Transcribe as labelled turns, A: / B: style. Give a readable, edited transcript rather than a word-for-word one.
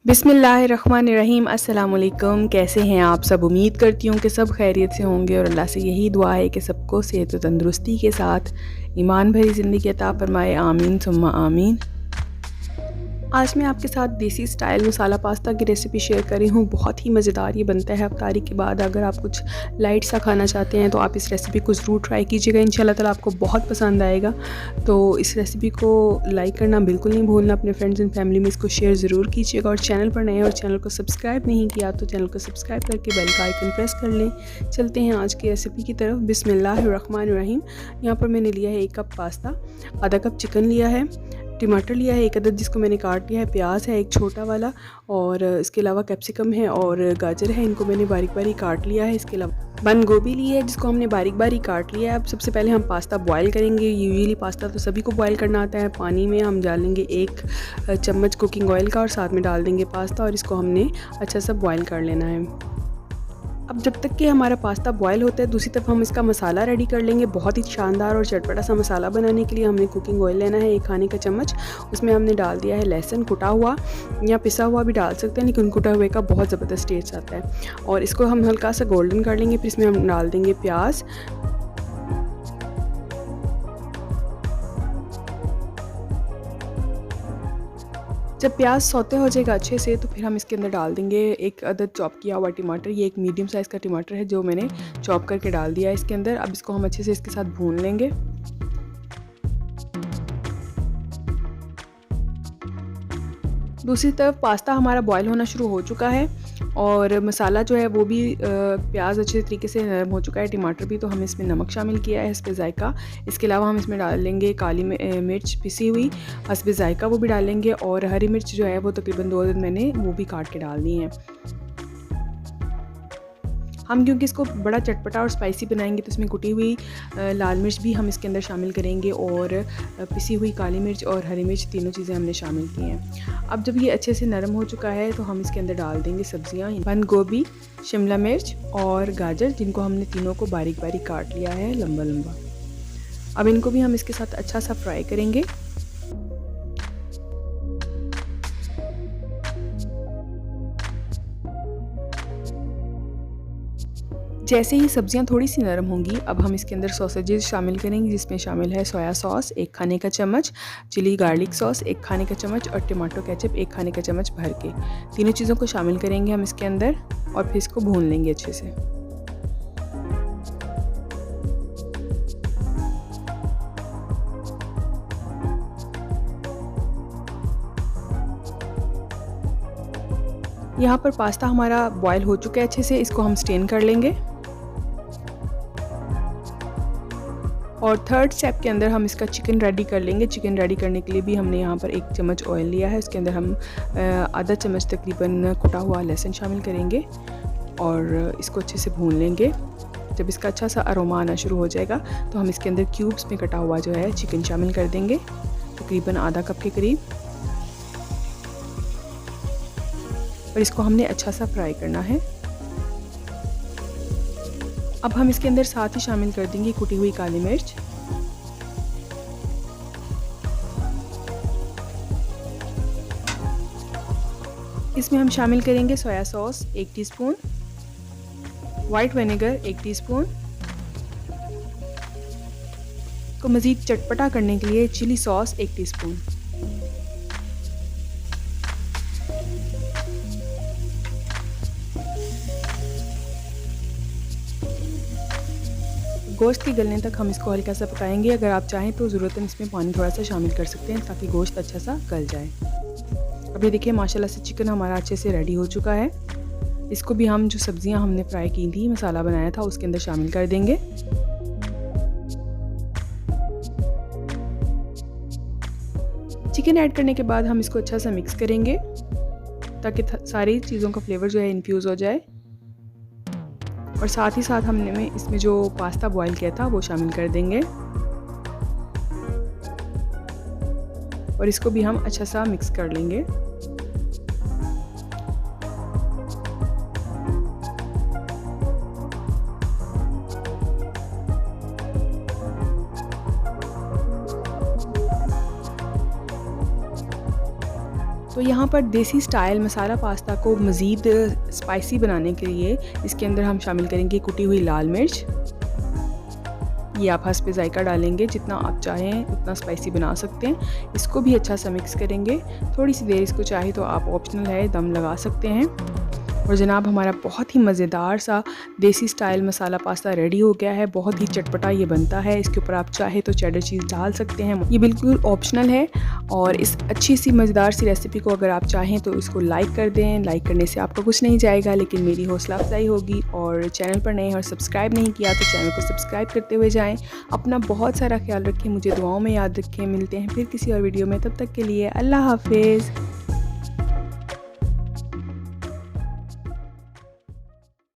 A: बिस्मिल्लाहिर्रहमानिर्रहीम। अस्सलाम वालेकुम। कैसे हैं आप सब? उम्मीद करती हूँ कि सब खैरियत से होंगे और अल्लाह से यही दुआ है कि सबको सेहत व तंदुरुस्ती के साथ ईमान भरी ज़िंदगी अता फरमाए। आमीन सुम्मा आमीन। आज मैं आपके साथ देसी स्टाइल मसाला पास्ता की रेसिपी शेयर कर रही हूँ। बहुत ही मज़ेदार ये बनता है इफ्तारी के बाद। अगर आप कुछ लाइट सा खाना चाहते हैं तो आप इस रेसिपी को ज़रूर ट्राई कीजिएगा। इंशाल्लाह ताला आपको बहुत पसंद आएगा। तो इस रेसिपी को लाइक करना बिल्कुल नहीं भूलना। अपने फ्रेंड्स एंड फैमिली में इसको शेयर ज़रूर कीजिएगा। और चैनल पर नए और चैनल को सब्सक्राइब नहीं किया तो चैनल को सब्सक्राइब करके बेल का आइकन प्रेस कर लें। चलते हैं आज की रेसिपी की तरफ। बिस्मिल्लाहिर्रहमानिर्रहीम। यहाँ पर मैंने लिया है 1 कप पास्ता, आधा कप चिकन लिया है, टमाटर लिया है 1 अदद जिसको मैंने काट लिया है, प्याज है 1 छोटा वाला, और इसके अलावा कैप्सिकम है और गाजर है, इनको मैंने बारीक बारीक काट लिया है। इसके अलावा बंद गोभी ली है जिसको हमने बारीक बारीक काट लिया है। अब सबसे पहले हम पास्ता बॉयल करेंगे। यूजुअली पास्ता तो सभी को बॉयल करना आता है। पानी में हम डालेंगे 1 चम्मच कुकिंग ऑयल का और साथ में डाल देंगे पास्ता और इसको हमने अच्छा सा बॉयल कर लेना है। अब जब तक कि हमारा पास्ता बॉयल होता है, दूसरी तरफ हम इसका मसाला रेडी कर लेंगे। बहुत ही शानदार और चटपटा सा मसाला बनाने के लिए हमने कुकिंग ऑयल लेना है 1 खाने का चम्मच। उसमें हमने डाल दिया है लहसुन कुटा हुआ, या पिसा हुआ भी डाल सकते हैं, लेकिन कुटा हुए का बहुत ज़बरदस्त टेस्ट आता है। और इसको हम हल्का सा गोल्डन कर लेंगे। फिर इसमें हम डाल देंगे प्याज। जब प्याज सौते हो जाएगा अच्छे से तो फिर हम इसके अंदर डाल देंगे 1 अदद चॉप किया हुआ टमाटर। ये एक मीडियम साइज़ का टमाटर है जो मैंने चॉप करके डाल दिया है इसके अंदर। अब इसको हम अच्छे से इसके साथ भून लेंगे। दूसरी तरफ पास्ता हमारा बॉयल होना शुरू हो चुका है और मसाला जो है वो भी प्याज अच्छे तरीके से नरम हो चुका है, टमाटर भी। तो हम इसमें नमक शामिल किया है हस्बे ज़ायका। इसके अलावा हम इसमें डाल लेंगे काली मिर्च पिसी हुई हस्बे ज़ायका, वो भी डालेंगे। और हरी मिर्च जो है वो तकरीबन 2 अदद मैंने वो भी काट के डाल दी हैं। हम क्योंकि इसको बड़ा चटपटा और स्पाइसी बनाएंगे तो इसमें कुटी हुई लाल मिर्च भी हम इसके अंदर शामिल करेंगे और पिसी हुई काली मिर्च और हरी मिर्च तीनों चीज़ें हमने शामिल की हैं। अब जब ये अच्छे से नरम हो चुका है तो हम इसके अंदर डाल देंगे सब्जियां, बंद गोभी, शिमला मिर्च और गाजर, जिनको हमने तीनों को बारीक बारीक काट लिया है लंबा लंबा। अब इनको भी हम इसके साथ अच्छा सा फ्राई करेंगे। जैसे ही सब्जियां थोड़ी सी नरम होंगी, अब हम इसके अंदर सॉसेजेस शामिल करेंगे, जिसमें शामिल है सोया सॉस 1 खाने का चम्मच, चिली गार्लिक सॉस 1 खाने का चम्मच और टमाटो केचप 1 खाने का चम्मच भर के। तीनों चीज़ों को शामिल करेंगे हम इसके अंदर और फिर इसको भून लेंगे अच्छे से। यहाँ पर पास्ता हमारा बॉयल हो चुका है अच्छे से, इसको हम स्टेन कर लेंगे। और थर्ड स्टेप के अंदर हम इसका चिकन रेडी कर लेंगे। चिकन रेडी करने के लिए भी हमने यहाँ पर 1 चम्मच ऑयल लिया है। उसके अंदर हम आधा चम्मच तकरीबन कुटा हुआ लहसुन शामिल करेंगे और इसको अच्छे से भून लेंगे। जब इसका अच्छा सा अरोमा आना शुरू हो जाएगा तो हम इसके अंदर क्यूब्स में कटा हुआ जो है चिकन शामिल कर देंगे, तकरीबन आधा कप के करीब। और इसको हमने अच्छा सा फ्राई करना है। अब हम इसके अंदर साथ ही शामिल कर देंगे कुटी हुई काली मिर्च, इसमें हम शामिल करेंगे soya sauce 1 teaspoon, white vinegar 1 teaspoon, को मज़ीद चटपटा करने के लिए चिली सॉस 1 टीस्पून। गोश्त के गलने तक हम इसको हल्का सा पकाएंगे। अगर आप चाहें तो ज़रूरतन इसमें पानी थोड़ा सा शामिल कर सकते हैं ताकि गोश्त अच्छा सा गल जाए। अब ये देखिए माशाल्लाह से चिकन हमारा अच्छे से रेडी हो चुका है। इसको भी हम जो सब्जियां हमने फ्राई की थी, मसाला बनाया था, उसके अंदर शामिल कर देंगे। चिकन ऐड करने के बाद हम इसको अच्छा सा मिक्स करेंगे ताकि सारी चीज़ों का फ्लेवर जो है इन्फ्यूज़ हो जाए। और साथ ही साथ हमने इसमें जो पास्ता बॉईल किया था वो शामिल कर देंगे और इसको भी हम अच्छा सा मिक्स कर लेंगे। तो यहाँ पर देसी स्टाइल मसाला पास्ता को मज़ीद स्पाइसी बनाने के लिए इसके अंदर हम शामिल करेंगे कुटी हुई लाल मिर्च। ये आप हस्ब ज़ायका डालेंगे, जितना आप चाहें उतना स्पाइसी बना सकते हैं। इसको भी अच्छा सा मिक्स करेंगे। थोड़ी सी देर इसको चाहे तो आप ऑप्शनल है दम लगा सकते हैं। और जनाब हमारा बहुत ही मज़ेदार सा देसी स्टाइल मसाला पास्ता रेडी हो गया है। बहुत ही चटपटा ये बनता है। इसके ऊपर आप चाहे तो चेडर चीज़ डाल सकते हैं, ये बिल्कुल ऑप्शनल है। और इस अच्छी सी मज़ेदार सी रेसिपी को अगर आप चाहें तो इसको लाइक कर दें। लाइक करने से आपका कुछ नहीं जाएगा, लेकिन मेरी हौसला अफजाई होगी। और चैनल पर नए और सब्सक्राइब नहीं किया तो चैनल को सब्सक्राइब करते हुए जाएँ। अपना बहुत सारा ख्याल रखें, मुझे दुआओं में याद रखें। मिलते हैं फिर किसी और वीडियो में, तब तक के लिए अल्लाह हाफिज़।